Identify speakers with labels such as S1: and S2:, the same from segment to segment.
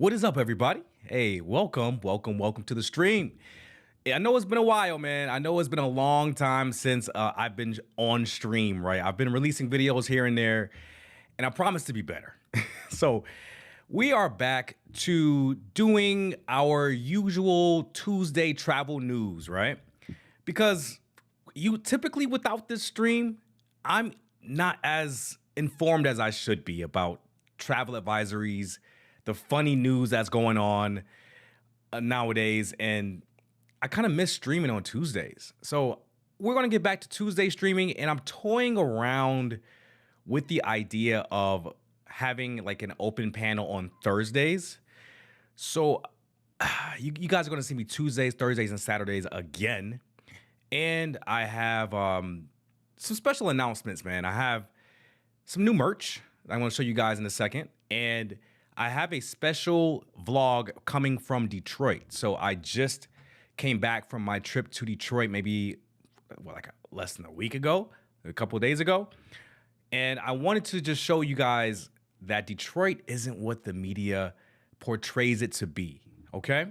S1: What is up, everybody? Hey, welcome to the stream. I know it's been a while, man. I know it's been a long time since I've been on stream, right? I've been releasing videos here and there, and I promise to be better. So, we are back to doing our usual Tuesday travel news, right? Because you typically without this stream, I'm not as informed as I should be about travel advisories, the funny news that's going on nowadays, and I kind of miss streaming on Tuesdays. So we're gonna get back to Tuesday streaming, and I'm toying around with the idea of having like an open panel on Thursdays. So you guys are gonna see me Tuesdays, Thursdays, and Saturdays again. And I have some special announcements, man. I have some new merch that I'm going to show you guys in a second. And I have a special vlog coming from Detroit. So I just came back from my trip to Detroit maybe less than a week ago, a couple of days ago. And I wanted to just show you guys that Detroit isn't what the media portrays it to be, okay?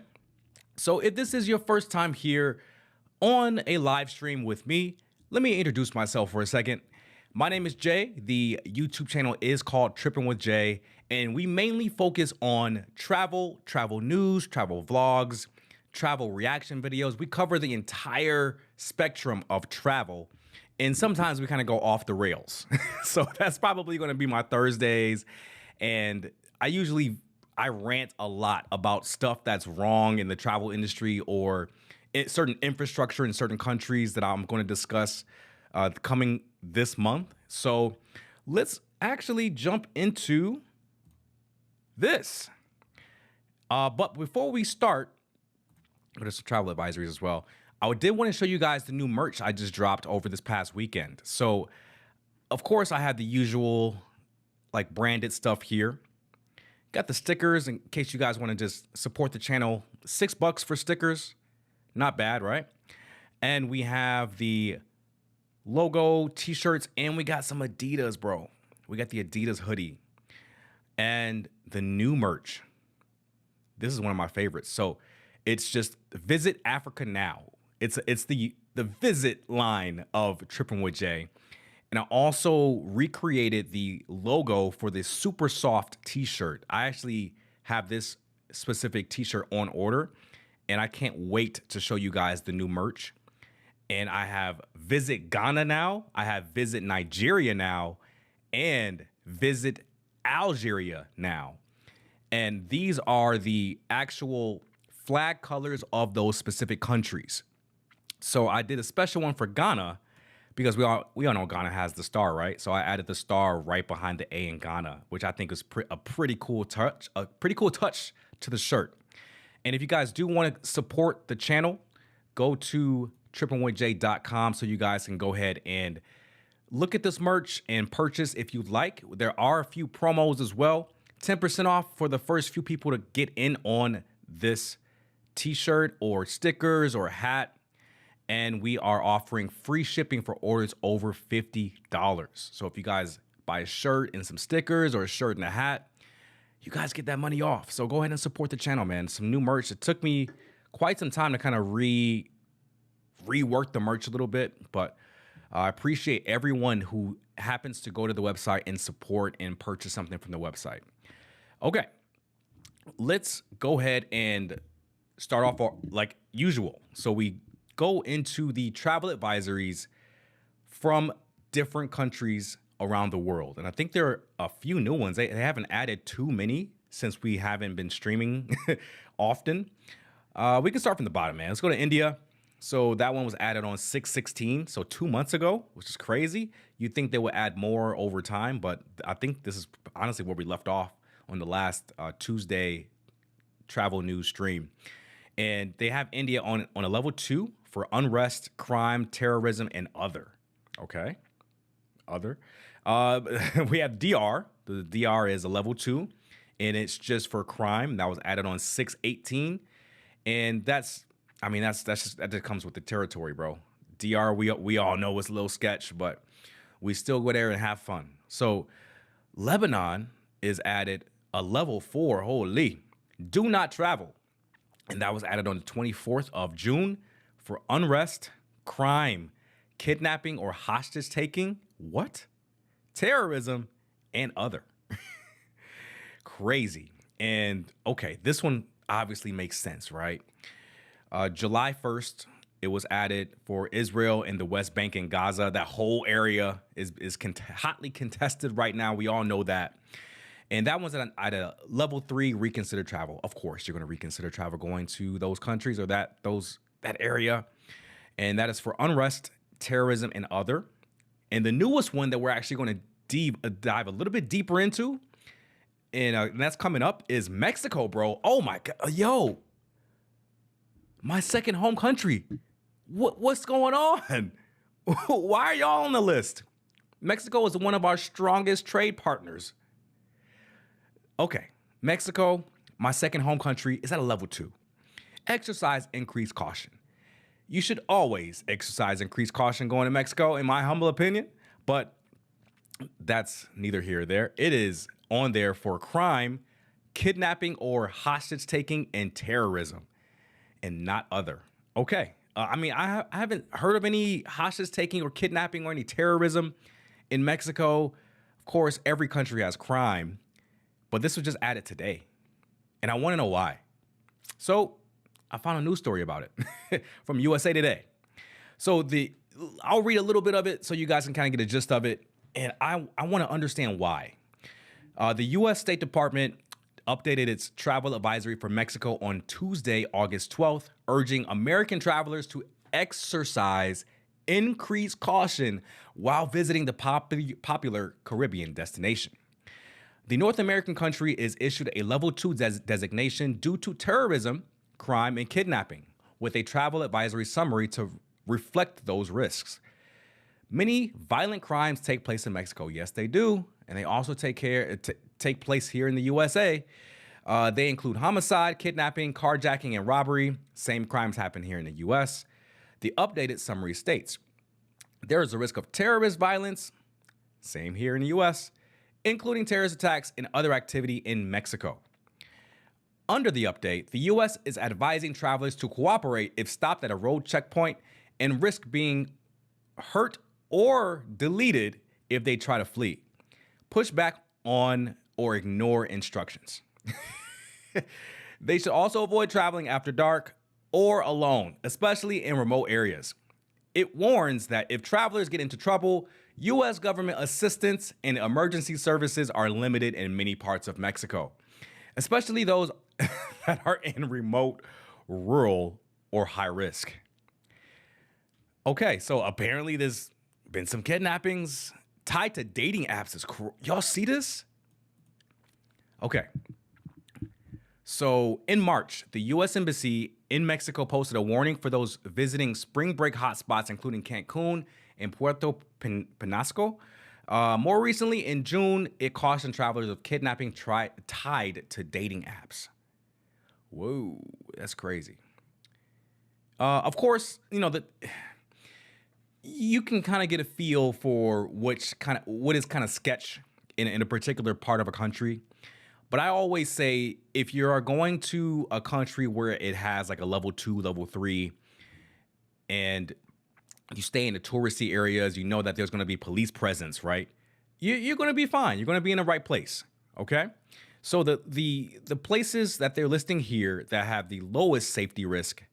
S1: So if this is your first time here on a live stream with me, let me introduce myself for a second. My name is Jay. The YouTube channel is called Tripping with Jay, and we mainly focus on travel, travel news, travel vlogs, travel reaction videos. We cover the entire spectrum of travel, and sometimes we kind of go off the rails. So that's probably going to be my Thursdays, and I rant a lot about stuff that's wrong in the travel industry or certain infrastructure in certain countries that I'm going to discuss coming this month. So let's actually jump into this. But before we start, there's some travel advisories as well. I did want to show you guys the new merch I just dropped over this past weekend. So, of course, I have the usual like branded stuff here. Got the stickers in case you guys want to just support the channel. $6 for stickers. Not bad, right? And we have the logo t-shirts, and we got some Adidas, bro. We got the Adidas hoodie and the new merch. This is one of my favorites. So it's just Visit Africa Now. It's the visit line of Trippin' with Jay. And I also recreated the logo for this super soft t-shirt. I actually have this specific t-shirt on order, and I can't wait to show you guys the new merch. And I have Visit Ghana now, I have Visit Nigeria now, and Visit Algeria now. And these are the actual flag colors of those specific countries. So I did a special one for Ghana because we all know Ghana has the star, right? So I added the star right behind the A in Ghana, which I think is a pretty cool touch to the shirt. And if you guys do want to support the channel, go to trippingwithjay.com so you guys can go ahead and look at this merch and purchase if you'd like. There are a few promos as well. 10% off for the first few people to get in on this t-shirt or stickers or hat. And we are offering free shipping for orders over $50. So if you guys buy a shirt and some stickers or a shirt and a hat, you guys get that money off. So go ahead and support the channel, man. Some new merch. It took me quite some time to kind of rework the merch a little bit, but I appreciate everyone who happens to go to the website and support and purchase something from the website. Okay, let's go ahead and start off like usual. So we go into the travel advisories from different countries around the world. And I think there are a few new ones. They haven't added too many since we haven't been streaming often. We can start from the bottom, man. Let's go to India. So that one was added on 6/16, so 2 months ago, which is crazy. You'd think they would add more over time, but I think this is honestly where we left off on the last Tuesday travel news stream. And they have India on a level 2 for unrest, crime, terrorism, and other. Okay, other. We have DR. The DR is a level 2, and it's just for crime. That was added on 6/18, and that just comes with the territory, bro. DR, we all know it's a little sketch, but we still go there and have fun. So Lebanon is added a level 4. Holy, do not travel. And that was added on the 24th of June for unrest, crime, kidnapping or hostage taking. What? Terrorism and other. Crazy. And okay, this one obviously makes sense, right? July 1st, it was added for Israel and the West Bank and Gaza. That whole area is hotly contested right now. We all know that. And that one's at a level 3 reconsider travel. Of course, you're going to reconsider travel going to those countries or that area. And that is for unrest, terrorism, and other. And the newest one that we're actually going to dive a little bit deeper into, and that's coming up, is Mexico, bro. Oh my God, yo, my second home country. What's going on? Why are y'all on the list? Mexico is one of our strongest trade partners. Okay, Mexico, my second home country, is at a level 2. Exercise increased caution. You should always exercise increased caution going to Mexico, in my humble opinion, but that's neither here or there. It is on there for crime, kidnapping or hostage taking, and terrorism, and not other. Okay, I haven't heard of any hostage taking or kidnapping or any terrorism in Mexico. Of course, every country has crime, but this was just added today, and I want to know why. So I found a news story about it from USA Today. So I'll read a little bit of it so you guys can kind of get a gist of it, and I want to understand why. The U.S. State Department updated its travel advisory for Mexico on Tuesday, August 12th, urging American travelers to exercise increased caution while visiting the popular Caribbean destination. The North American country is issued a level 2 designation due to terrorism, crime, and kidnapping, with a travel advisory summary to reflect those risks. Many violent crimes take place in Mexico. Yes, they do. And they also take place here in the USA. They include homicide, kidnapping, carjacking, and robbery. Same crimes happen here in the US. The updated summary states, there is a risk of terrorist violence, same here in the US, including terrorist attacks and other activity in Mexico. Under the update, the U.S. is advising travelers to cooperate if stopped at a road checkpoint and risk being hurt or deleted if they try to flee. Push back on or ignore instructions. They should also avoid traveling after dark or alone, especially in remote areas. It warns that if travelers get into trouble, U.S. government assistance and emergency services are limited in many parts of Mexico, especially those that are in remote, rural, or high risk. Okay, so apparently there's been some kidnappings tied to dating apps. Y'all see this? Okay. So in March, the U.S. Embassy in Mexico posted a warning for those visiting spring break hotspots, including Cancun and Puerto Penasco. More recently, in June, it cautioned travelers of kidnapping tied to dating apps. Whoa, that's crazy. Of course, you can kind of get a feel for what is kind of sketch in a particular part of a country. But I always say, if you are going to a country where it has like a level 2, level 3, and you stay in the touristy areas, you know that there's going to be police presence, right? You're going to be fine. You're going to be in the right place, okay? So the places that they're listing here that have the lowest safety risk,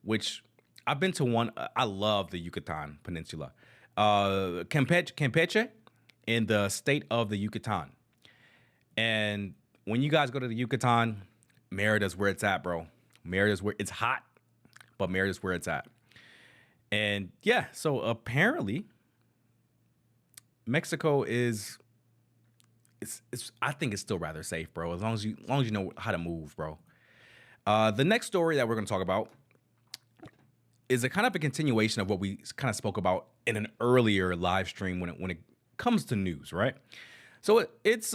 S1: which I've been to one, I love the Yucatan Peninsula, Campeche in the state of the Yucatan. And when you guys go to the Yucatan, Merida's where it's at, bro. Merida's where it's hot, but Merida's where it's at. And yeah, so apparently Mexico is, I think it's still rather safe, bro. As long as you know how to move, bro. The next story that we're going to talk about is a kind of a continuation of what we kind of spoke about in an earlier live stream when it comes to news, right? So it's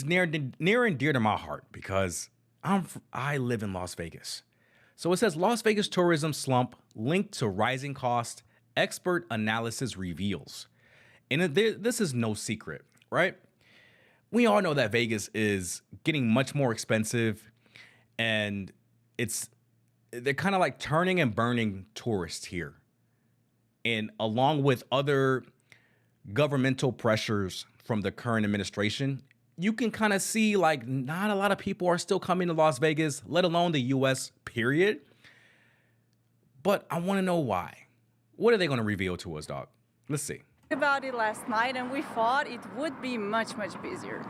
S1: near and dear to my heart because I live in Las Vegas. So it says Las Vegas tourism slump linked to rising cost, expert analysis reveals. And this is no secret, right? we all know that Vegas is getting much more expensive, and it's they're kind of like turning and burning tourists here. And along with other governmental pressures from the current administration, you can kind of see like not a lot of people are still coming to Las Vegas, let alone the US, period. But I want to know why. What are they going to reveal to us, dog? Let's see.
S2: About it last night, and we thought it would be much busier.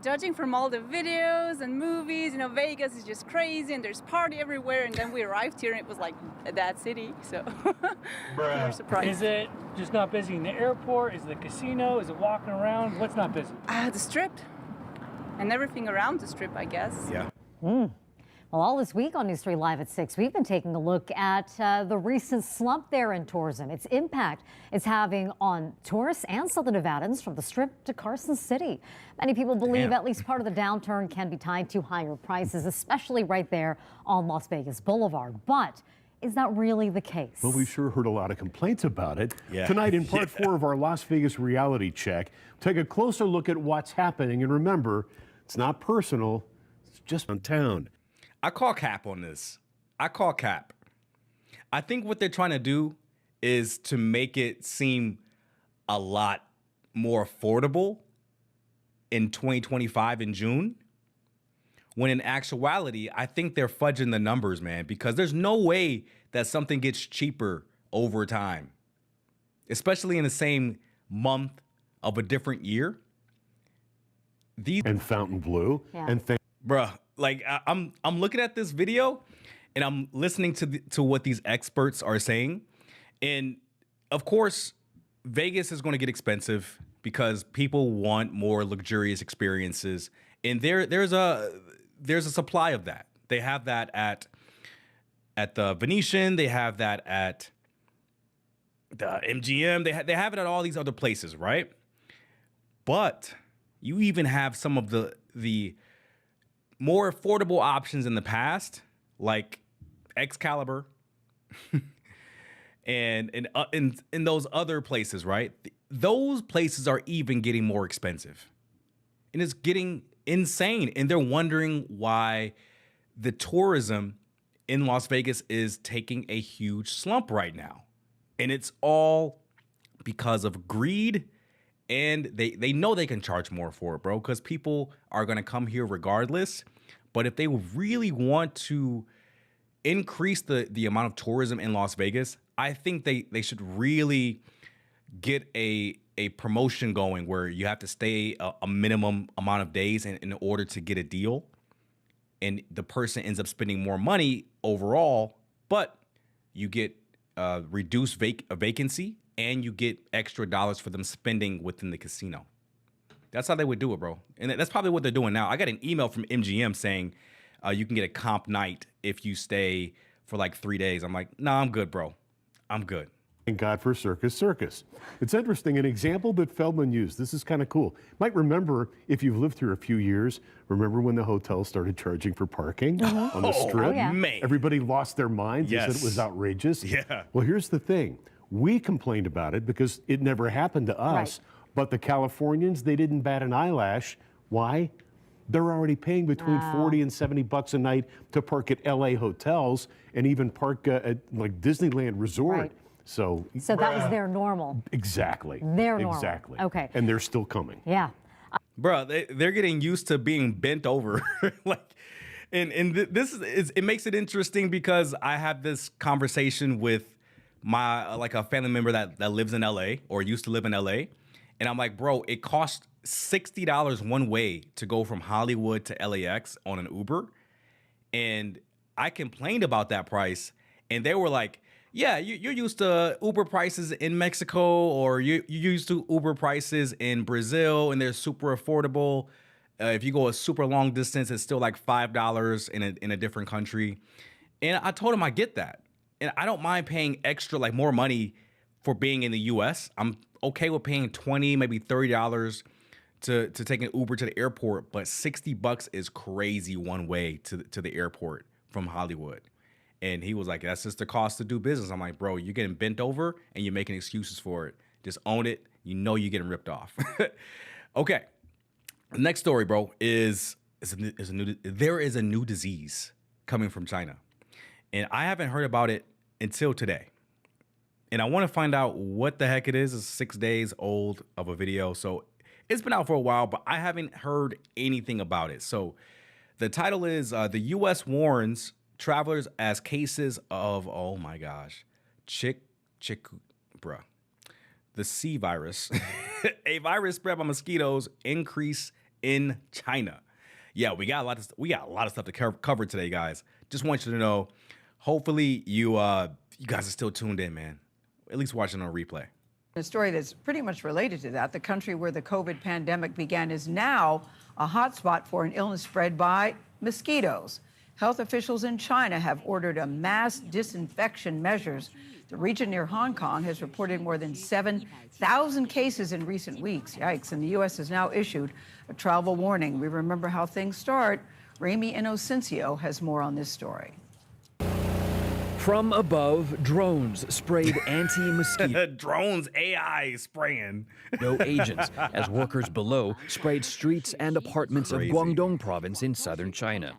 S2: Judging from all the videos and movies, Vegas is just crazy and there's party everywhere, and then we arrived here and it was like that city, so we were surprised.
S3: Is it just not busy in the airport? Is it the casino? Is it walking around? What's not busy?
S2: The strip and everything around the strip, I guess.
S1: Yeah.
S4: Well, all this week on News 3 Live at 6, we've been taking a look at the recent slump there in tourism, its impact it's having on tourists and Southern Nevadans from the Strip to Carson City. Many people believe at least part of the downturn can be tied to higher prices, especially right there on Las Vegas Boulevard. But is that really the case?
S5: Well, we've sure heard a lot of complaints about it.
S1: Yeah.
S5: Tonight, in part 4 of our Las Vegas reality check, take a closer look at what's happening. And remember, it's not personal, it's just on town.
S1: I call cap on this. I call cap. I think what they're trying to do is to make it seem a lot more affordable in 2025 in June, when in actuality, I think they're fudging the numbers, man, because there's no way that something gets cheaper over time, especially in the same month of a different year.
S5: And Fontainebleau.
S4: Yeah.
S5: And
S1: Bruh, like I'm looking at this video and I'm listening to what these experts are saying. And of course, Vegas is going to get expensive because people want more luxurious experiences. And there's a supply of that. They have that at the Venetian, they have that at the MGM, they have it at all these other places, right? But you even have some of the more affordable options in the past, like Excalibur, and in those other places, right? Those places are even getting more expensive, and it's getting insane. And they're wondering why the tourism in Las Vegas is taking a huge slump right now, and it's all because of greed. And they know they can charge more for it, bro, because people are going to come here regardless. But if they really want to increase the amount of tourism in Las Vegas, I think they should really get a promotion going where you have to stay a minimum amount of days in order to get a deal. And the person ends up spending more money overall, but you get reduced vacancy, and you get extra dollars for them spending within the casino. That's how they would do it, bro. And that's probably what they're doing now. I got an email from MGM saying you can get a comp night if you stay for like 3 days. I'm like, nah, I'm good, bro. I'm good.
S5: Thank God for Circus. It's interesting, an example that Feldman used. This is kind of cool. Might remember, if you've lived here a few years, remember when the hotels started charging for parking on the Strip?
S4: Oh, yeah.
S1: Man.
S5: Everybody lost their minds.
S1: Yes.
S5: They said it was outrageous.
S1: Yeah.
S5: Well, here's the thing. We complained about it because it never happened to us.
S4: Right.
S5: But the Californians, they didn't bat an eyelash. Why? They're already paying between $40 and $70 a night to park at LA hotels and even park at like Disneyland Resort.
S4: Right.
S5: So
S4: So that was their normal.
S5: exactly.
S4: Their normal.
S5: Exactly.
S4: Okay.
S5: And they're still coming.
S4: Yeah.
S1: Bro, they're getting used to being bent over. This is it makes it interesting because I have this conversation with my like a family member that lives in LA or used to live in LA. And I'm like, bro, it costs $60 one way to go from Hollywood to LAX on an Uber. And I complained about that price. And they were like, yeah, you're used to Uber prices in Mexico, or you're used to Uber prices in Brazil, and they're super affordable. If you go a super long distance, it's still like $5 in a different country. And I told him I get that. And I don't mind paying extra, like more money for being in the US. I'm okay with paying $20, maybe $30 to take an Uber to the airport, but $60 is crazy one way to the airport from Hollywood. And he was like, that's just the cost to do business. I'm like, bro, you're getting bent over and you're making excuses for it. Just own it. You know you're getting ripped off. Okay. The next story, bro, there is a new disease coming from China, and I haven't heard about it until today. And I want to find out what the heck it is. It's 6 days old of a video, so it's been out for a while, but I haven't heard anything about it. So the title is the U.S. warns travelers as cases of, oh my gosh, the C virus, a virus spread by mosquitoes, increase in China. Yeah, we got a lot of stuff to cover today, guys. Just want you to know. Hopefully, you guys are still tuned in, man. At least watching on replay.
S6: A story that's pretty much related to that. The country where the COVID pandemic began is now a hotspot for an illness spread by mosquitoes. Health officials in China have ordered a mass disinfection measures. The region near Hong Kong has reported more than 7,000 cases in recent weeks. Yikes. And the U.S. has now issued a travel warning. We remember how things start. Ramy Inocencio has more on this story.
S7: From above, drones sprayed anti-mosquito
S1: Drones, AI spraying.
S7: agents as workers below sprayed streets and apartments of Guangdong province in southern China.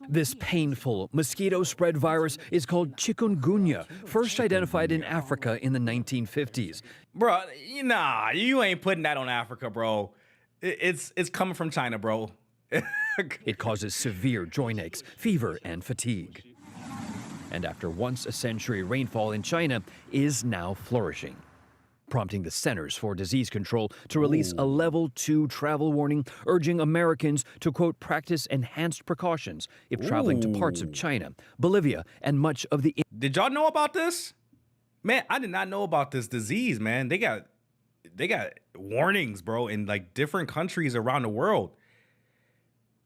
S7: This painful mosquito-spread virus is called chikungunya, first identified in Africa in the 1950s.
S1: Bro, nah, you ain't putting that on Africa, bro. It's coming from China, bro.
S7: It causes severe joint aches, fever, and fatigue. And after once a century rainfall in China is now flourishing, prompting the Centers for Disease Control to release a level 2 travel warning, urging Americans to, quote, practice enhanced precautions if traveling to parts of China, Bolivia, and much of the...
S1: Did y'all know about this? Man, I did not know about this disease, man. They got warnings, bro, in like different countries around the world.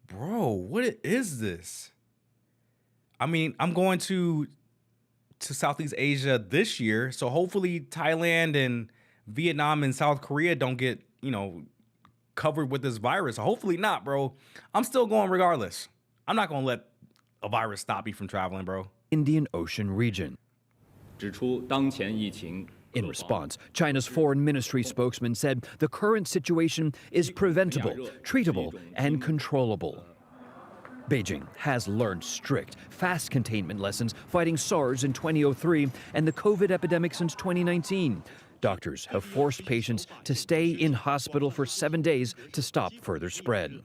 S1: Bro, what is this? I mean, I'm going to Southeast Asia this year, so hopefully Thailand and Vietnam and South Korea don't get, covered with this virus. Hopefully not, bro. I'm still going regardless. I'm not going to let a virus stop me from traveling, bro.
S7: Indian Ocean region. In response, China's foreign ministry spokesman said the current situation is preventable, treatable, and controllable. Beijing has learned strict, fast containment lessons fighting SARS in 2003 and the COVID epidemic since 2019. Doctors have forced patients to stay in hospital for 7 days to stop further spread.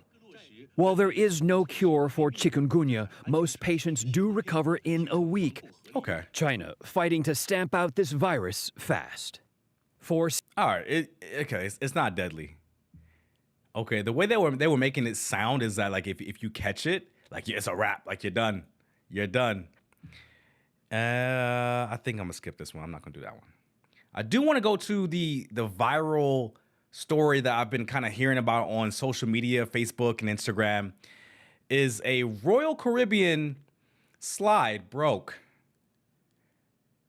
S7: While there is no cure for chikungunya, most patients do recover in a week.
S1: Okay.
S7: China fighting to stamp out this virus fast.
S1: All right. It's not deadly. Okay, the way they were making it sound is that like if you catch it, like it's a wrap, like you're done. You're done. I think I'm gonna skip this one. I'm not gonna do that one. I do want to go to the viral story that I've been kind of hearing about on social media, Facebook and Instagram, is a Royal Caribbean slide broke.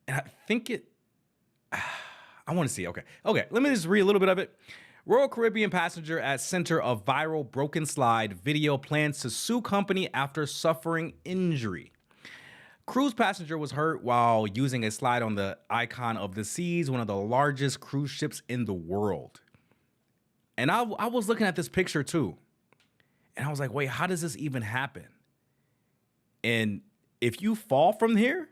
S1: And I think I want to see. Okay, let me just read a little bit of it. Royal Caribbean passenger at center of viral broken slide video plans to sue company after suffering injury. Cruise passenger was hurt while using a slide on the Icon of the Seas, one of the largest cruise ships in the world. And I was looking at this picture too. And I was like, wait, how does this even happen? And if you fall from here,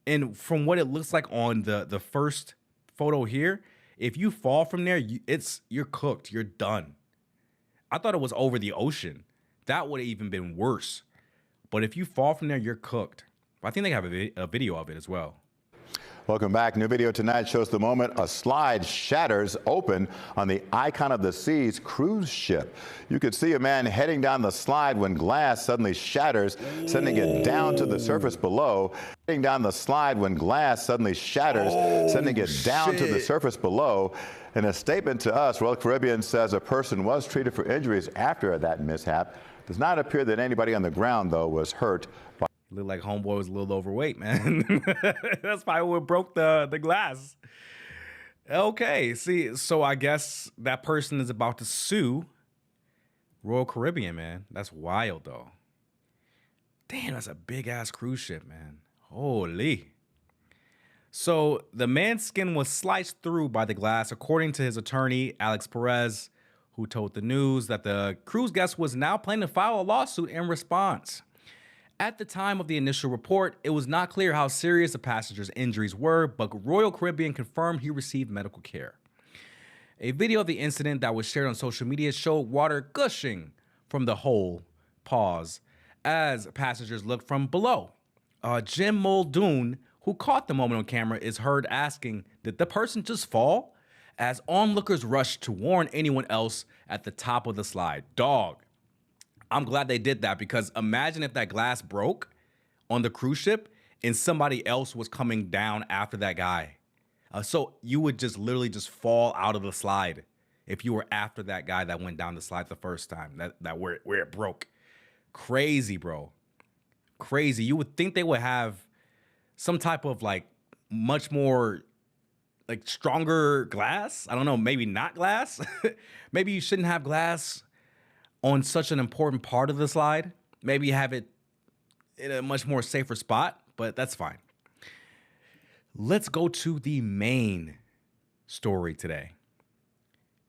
S1: and from what it looks like on the first photo here, if you fall from there, you're cooked. You're done. I thought it was over the ocean. That would have even been worse. But if you fall from there, you're cooked. I think they have a video of it as well.
S8: Welcome back. New video tonight shows the moment a slide shatters open on the Icon of the Seas cruise ship. You could see a man heading down the slide when glass suddenly shatters, sending it down to the surface below. Heading down the slide when glass suddenly shatters, sending it down to the surface below. In a statement to us, Royal Caribbean says a person was treated for injuries after that mishap. Does not appear that anybody on the ground, though, was hurt.
S1: Looked like homeboy was a little overweight, man. That's probably what broke the glass. Okay, see, so I guess that person is about to sue Royal Caribbean, man. That's wild, though. Damn, that's a big-ass cruise ship, man. Holy. So the man's skin was sliced through by the glass, according to his attorney, Alex Perez, who told the news that the cruise guest was now planning to file a lawsuit in response. At the time of the initial report, it was not clear how serious the passenger's injuries were, but Royal Caribbean confirmed he received medical care. A video of the incident that was shared on social media showed water gushing from the hole, as passengers looked from below. Jim Muldoon, who caught the moment on camera, is heard asking, "Did the person just fall?" as onlookers rushed to warn anyone else at the top of the slide. Dog, I'm glad they did that, because imagine if that glass broke on the cruise ship and somebody else was coming down after that guy. So you would just literally just fall out of the slide if you were after that guy that went down the slide the first time, where it broke. Crazy, bro. Crazy. You would think they would have some type of like much more like stronger glass. I don't know, maybe not glass. Maybe you shouldn't have glass on such an important part of the slide. Maybe have it in a much more safer spot, but that's fine. Let's go to the main story today.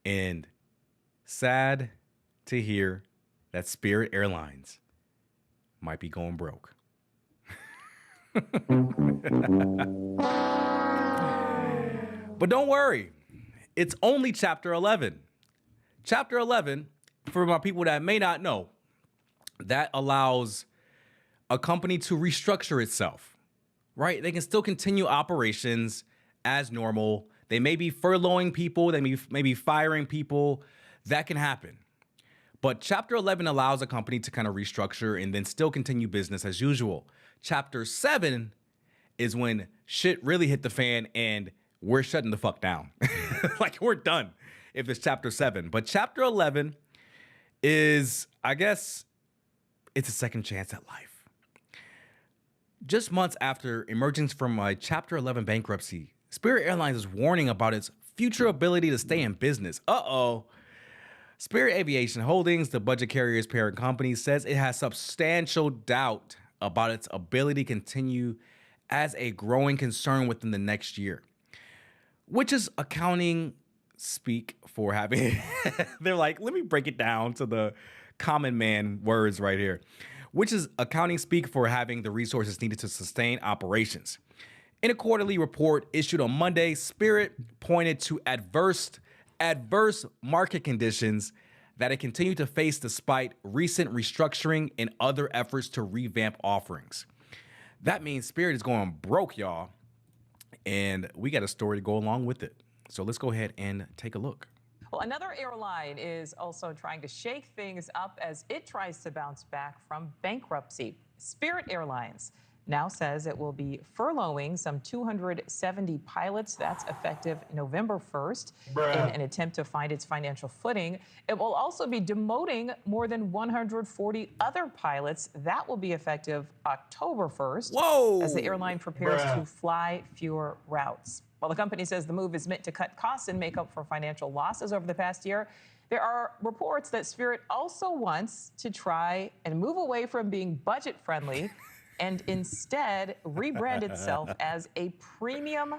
S1: And sad to hear that Spirit Airlines might be going broke. But don't worry, it's only Chapter 11. Chapter 11, for my people that may not know, that allows a company to restructure itself, right? They can still continue operations as normal. They may be furloughing people, they may be firing people. That can happen. But Chapter 11 allows a company to kind of restructure and then still continue business as usual. Chapter 7 is when shit really hit the fan and we're shutting the fuck down. Like, we're done if it's Chapter 7. But Chapter 11 is, I guess, it's a second chance at life. Just months after emerging from a Chapter 11 bankruptcy, Spirit Airlines is warning about its future ability to stay in business. Spirit Aviation Holdings, the budget carrier's parent company, says it has substantial doubt about its ability to continue as a growing concern within the next year, which is accounting speak for having, they're like, let me break it down to the common man words right here, which is accounting speak for having the resources needed to sustain operations. In a quarterly report issued on Monday, Spirit pointed to adverse market conditions that it continued to face despite recent restructuring and other efforts to revamp offerings. That means Spirit is going broke, y'all. And we got a story to go along with it. So let's go ahead and take a look.
S9: Well, another airline is also trying to shake things up as it tries to bounce back from bankruptcy. Spirit Airlines now says it will be furloughing some 270 pilots. That's effective November 1st in an attempt to find its financial footing. It will also be demoting more than 140 other pilots. That will be effective October 1st as the airline prepares to fly fewer routes. While the company says the move is meant to cut costs and make up for financial losses over the past year, there are reports that Spirit also wants to try and move away from being budget friendly and instead rebrand itself as a premium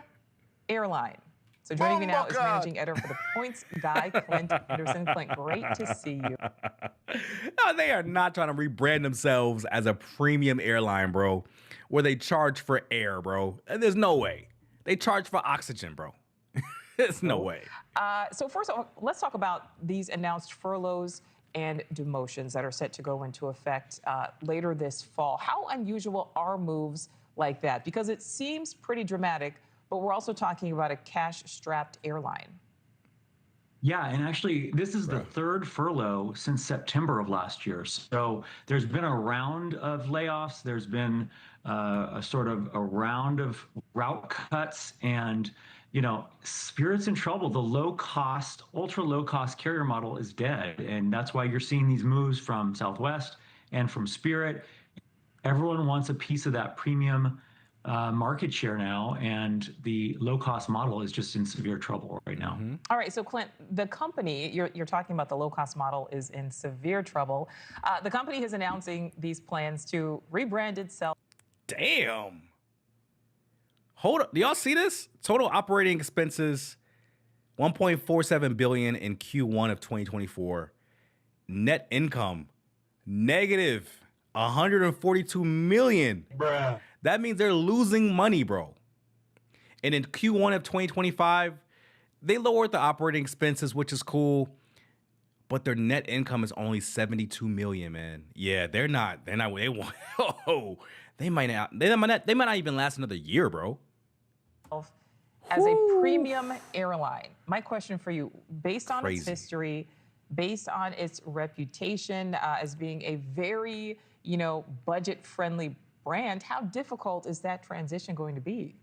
S9: airline. So joining me now is managing editor for The Points guy, Clint Anderson. Clint, great to see you.
S1: No, they are not trying to rebrand themselves as a premium airline, bro, where they charge for air, bro. There's no way. They charge for oxygen, bro. There's no way.
S9: So first of all, let's talk about these announced furloughs and demotions that are set to go into effect later this fall. How unusual are moves like that? Because it seems pretty dramatic, but we're also talking about a cash-strapped airline.
S10: Yeah, and actually, this is the third furlough since September of last year. So there's been a round of layoffs. There's been a sort of a round of route cuts, and Spirit's in trouble. The low-cost, ultra-low-cost carrier model is dead, and that's why you're seeing these moves from Southwest and from Spirit. Everyone wants a piece of that premium market share now, and the low-cost model is just in severe trouble right now.
S1: Mm-hmm.
S9: All right, so Clint, the company, you're talking about the low-cost model is in severe trouble. The company is announcing these plans to rebrand itself.
S1: Damn. Hold up. Do y'all see this? Total operating expenses 1.47 billion in Q1 of 2024. Net income negative 142 million.
S5: Bruh.
S1: That means they're losing money, bro. And in Q1 of 2025, they lowered the operating expenses, which is cool, but their net income is only 72 million, man. Yeah, they might not even last another year, bro.
S9: As a premium airline, my question for you, based on its
S1: Crazy.
S9: history, based on its reputation as being a very, budget-friendly brand, how difficult is that transition going to be?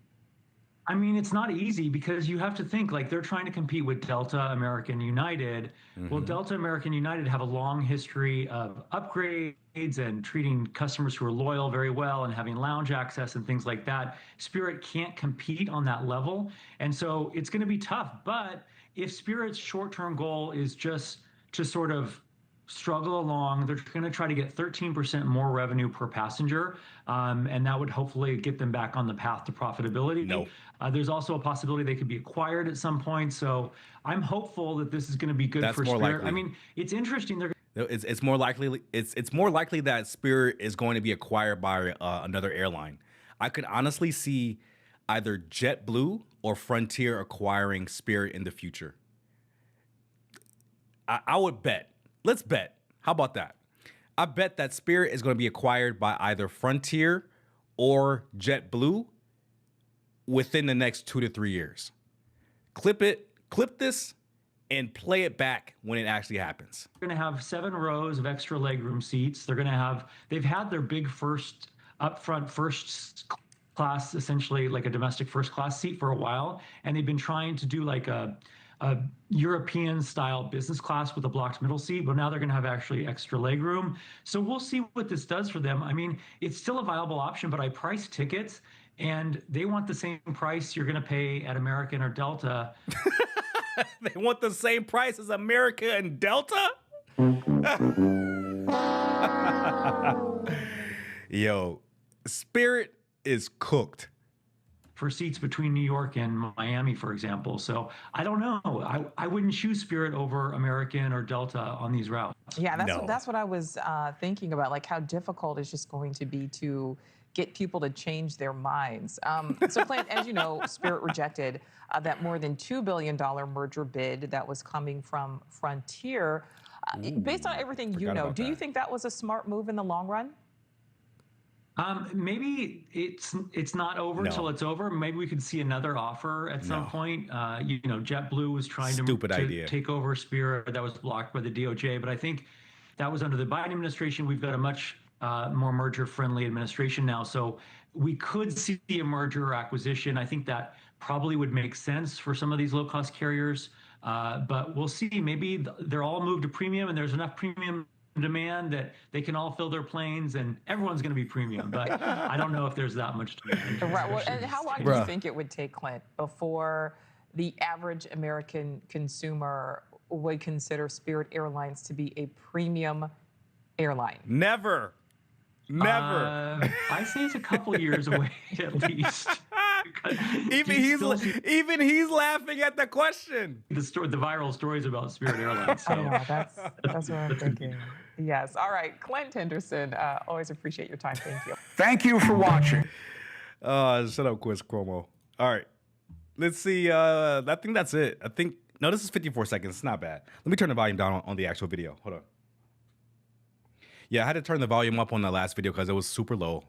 S10: I mean, it's not easy because you have to think like they're trying to compete with Delta, American, United. Well, Delta, American, United have a long history of upgrades and treating customers who are loyal very well and having lounge access and things like that. Spirit can't compete on that level. And so it's going to be tough. But if Spirit's short-term goal is just to sort of struggle along, they're going to try to get 13% more revenue per passenger, and that would hopefully get them back on the path to profitability.
S1: No.
S10: There's also a possibility they could be acquired at some point. So I'm hopeful that this is going to be good for
S1: more
S10: Spirit.
S1: likely.
S10: I mean, it's interesting.
S1: It's more likely that Spirit is going to be acquired by another airline. I could honestly see either JetBlue or Frontier acquiring Spirit in the future. I would bet. Let's bet. How about that? I bet that Spirit is going to be acquired by either Frontier or JetBlue within the next 2 to 3 years. Clip this, and play it back when it actually happens.
S10: They're going to have 7 rows of extra legroom seats. They've had their big upfront first class, essentially like a domestic first class seat for a while. And they've been trying to do like a European style business class with a blocked middle seat, but now they're going to have actually extra legroom. So we'll see what this does for them. I mean, it's still a viable option, but I priced tickets and they want the same price you're going to pay at American or Delta.
S1: They want the same price as America and Delta? Yo, Spirit is cooked.
S10: For seats between New York and Miami, for example. So I don't know. I wouldn't choose Spirit over American or Delta on these routes.
S9: Yeah, that's what I was thinking about, like how difficult it's just going to be to get people to change their minds. So, Clint, as you know, Spirit rejected that more than $2 billion merger bid that was coming from Frontier. Based on everything you know, do you think that was a smart move in the long run?
S10: Maybe it's not over till it's over. Maybe we could see another offer at some point. JetBlue was trying to take over Spirit. That was blocked by the DOJ. But I think that was under the Biden administration. We've got a much more merger-friendly administration now. So we could see a merger or acquisition. I think that probably would make sense for some of these low-cost carriers. But we'll see. Maybe they're all moved to premium, and there's enough premium demand that they can all fill their planes and everyone's going to be premium, but I don't know if there's that much demand.
S9: Right. Well, and how long do you think it would take, Clint, before the average American consumer would consider Spirit Airlines to be a premium airline?
S1: Never.
S10: I say it's a couple years away at least.
S1: Even he's laughing at the question.
S10: The viral stories about Spirit Airlines. So.
S9: That's what I'm thinking. Yes. All right. Clint Henderson, always appreciate your time. Thank you.
S11: Thank you for watching.
S1: Shut up, Quiz Cuomo. All right. Let's see. I think that's it. No, this is 54 seconds. It's not bad. Let me turn the volume down on the actual video. Hold on. Yeah, I had to turn the volume up on the last video because it was super low.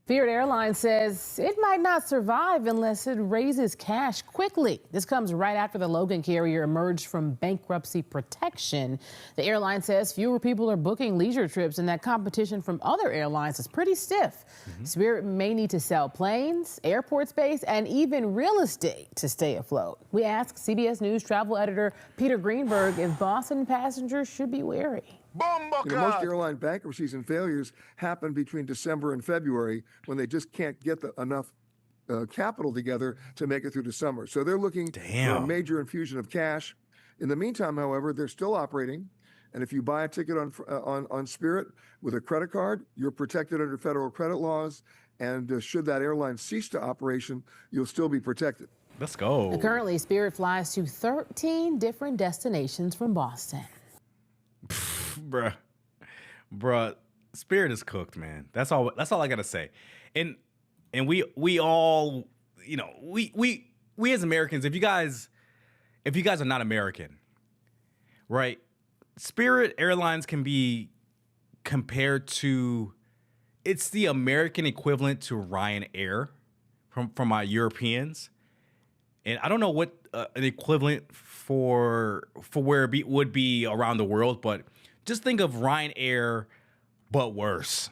S12: Spirit Airlines says it might not survive unless it raises cash quickly. This comes right after the Logan carrier emerged from bankruptcy protection. The airline says fewer people are booking leisure trips and that competition from other airlines is pretty stiff. Spirit may need to sell planes, airport space, and even real estate to stay afloat. We asked CBS News travel editor Peter Greenberg if Boston passengers should be wary.
S13: Most airline bankruptcies and failures happen between December and February when they just can't get enough capital together to make it through the summer. So they're looking for a major infusion of cash. In the meantime, however, they're still operating. And if you buy a ticket on Spirit with a credit card, you're protected under federal credit laws. And should that airline cease to operation, you'll still be protected.
S1: Let's go.
S12: Currently, Spirit flies to 13 different destinations from Boston.
S1: Bruh, Spirit is cooked, man. That's all I gotta say. And we all, you know, we as Americans, if you guys are not American, right? Spirit Airlines can be compared to, it's the American equivalent to Ryanair from our Europeans. And I don't know what an equivalent for where it would be around the world, but just think of Ryanair, but worse,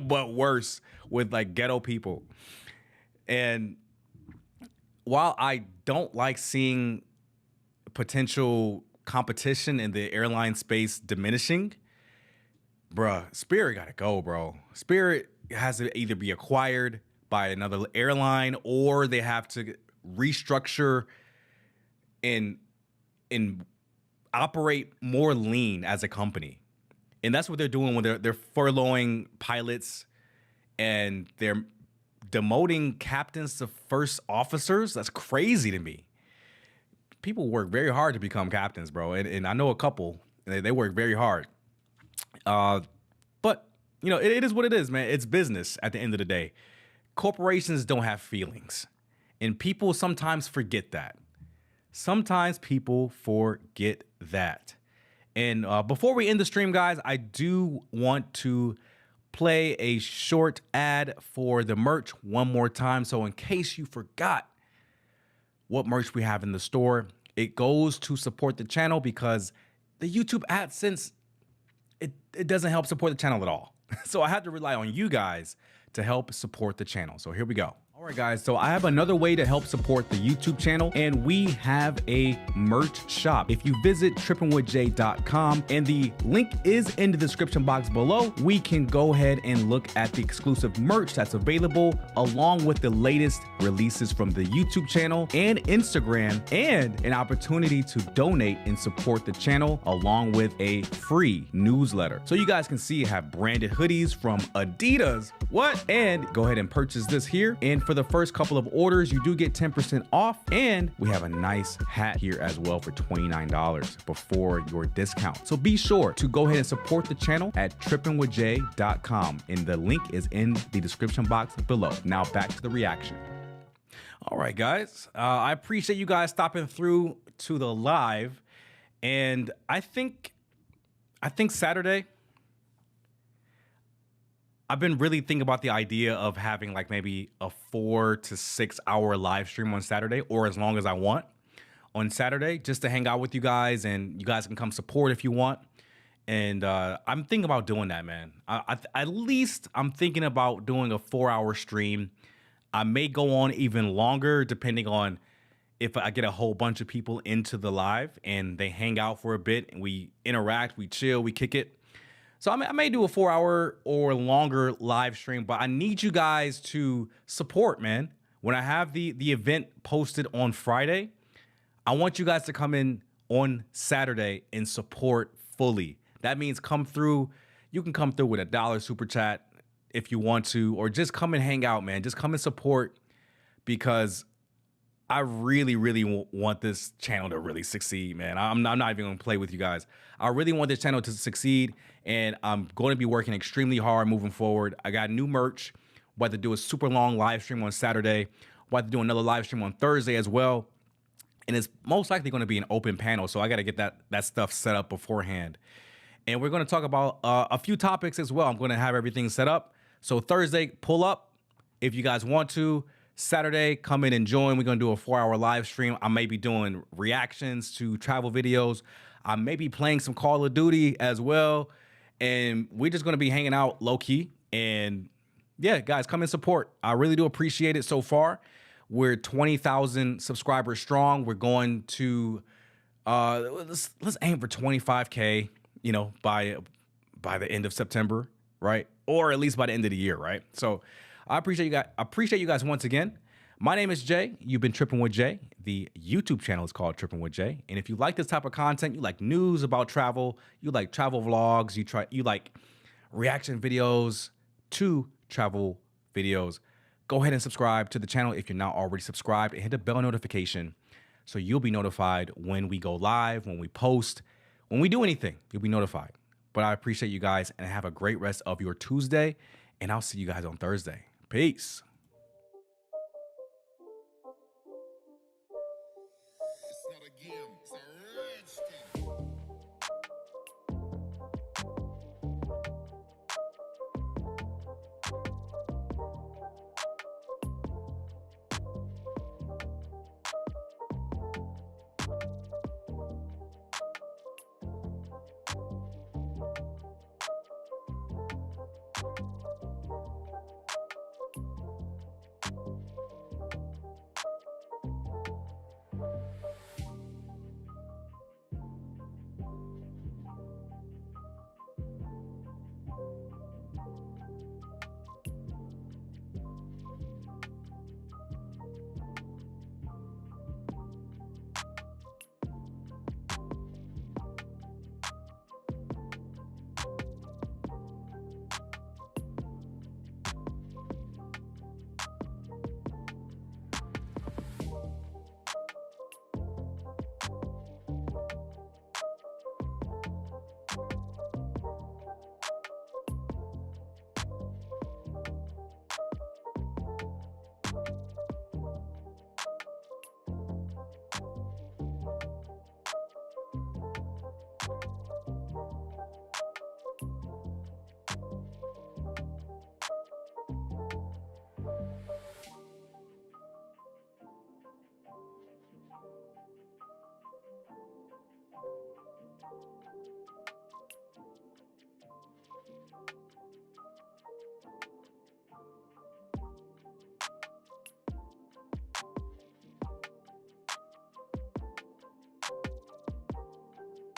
S1: but worse with like ghetto people. And while I don't like seeing potential competition in the airline space diminishing, bruh, Spirit gotta go, bro. Spirit has to either be acquired by another airline or they have to restructure and operate more lean as a company. And that's what they're doing when they're furloughing pilots and they're demoting captains to first officers. That's crazy to me. People work very hard to become captains, bro. And I know a couple, they work very hard. But, you know, it is what it is, man. It's business at the end of the day. Corporations don't have feelings. And people sometimes forget that. Sometimes people forget that. And before we end the stream, guys, I do want to play a short ad for the merch one more time. So in case you forgot what merch we have in the store, it goes to support the channel because the YouTube AdSense, it doesn't help support the channel at all. So I had to rely on you guys to help support the channel. So here we go. All right, guys, so I have another way to help support the YouTube channel, and we have a merch shop. If you visit trippingwithjay.com, and the link is in the description box below, we can go ahead and look at the exclusive merch that's available, along with the latest releases from the YouTube channel and Instagram, and an opportunity to donate and support the channel, along with a free newsletter. So you guys can see I have branded hoodies from Adidas, and go ahead and purchase this here. And for the first couple of orders, you do get 10% off. And we have a nice hat here as well for $29 before your discount. So be sure to go ahead and support the channel at trippingwithjay.com. And the link is in the description box below. Now back to the reaction. All right, guys. I appreciate you guys stopping through to the live. And I think Saturday, I've been really thinking about the idea of having like maybe a 4 to 6 hour live stream on Saturday, or as long as I want on Saturday, just to hang out with you guys, and you guys can come support if you want. And I'm thinking about doing that, man. At least I'm thinking about doing a 4-hour stream. I may go on even longer depending on if I get a whole bunch of people into the live and they hang out for a bit and we interact, we chill, we kick it. So I may do a 4-hour or longer live stream, but I need you guys to support, man. When I have the event posted on Friday, I want you guys to come in on Saturday and support fully. That means come through. You can come through with $1 super chat if you want to, or just come and hang out, man. Just come and support, because I really, really want this channel to really succeed, man. I'm not even going to play with you guys. I really want this channel to succeed, and I'm going to be working extremely hard moving forward. I got new merch. We'll have to do a super long live stream on Saturday. We'll have to do another live stream on Thursday as well. And it's most likely going to be an open panel, so I got to get that stuff set up beforehand. And we're going to talk about a few topics as well. I'm going to have everything set up. So Thursday, pull up if you guys want to. Saturday, come in and join. We're going to do a 4-hour live stream. I may be doing reactions to travel videos. I may be playing some Call of Duty as well. And we're just going to be hanging out low key. And yeah, guys, come and support. I really do appreciate it so far. We're 20,000 subscribers strong. We're going to, let's aim for 25K, you know, by the end of September, right? Or at least by the end of the year, right? So I appreciate you guys once again. My name is Jay. You've been Tripping with Jay. The YouTube channel is called Tripping with Jay. And if you like this type of content, you like news about travel, you like travel vlogs, you like reaction videos to travel videos, go ahead and subscribe to the channel if you're not already subscribed, and hit the bell notification so you'll be notified when we go live, when we post, when we do anything, you'll be notified. But I appreciate you guys, and have a great rest of your Tuesday, and I'll see you guys on Thursday. Peace.
S11: It's not a game, it's a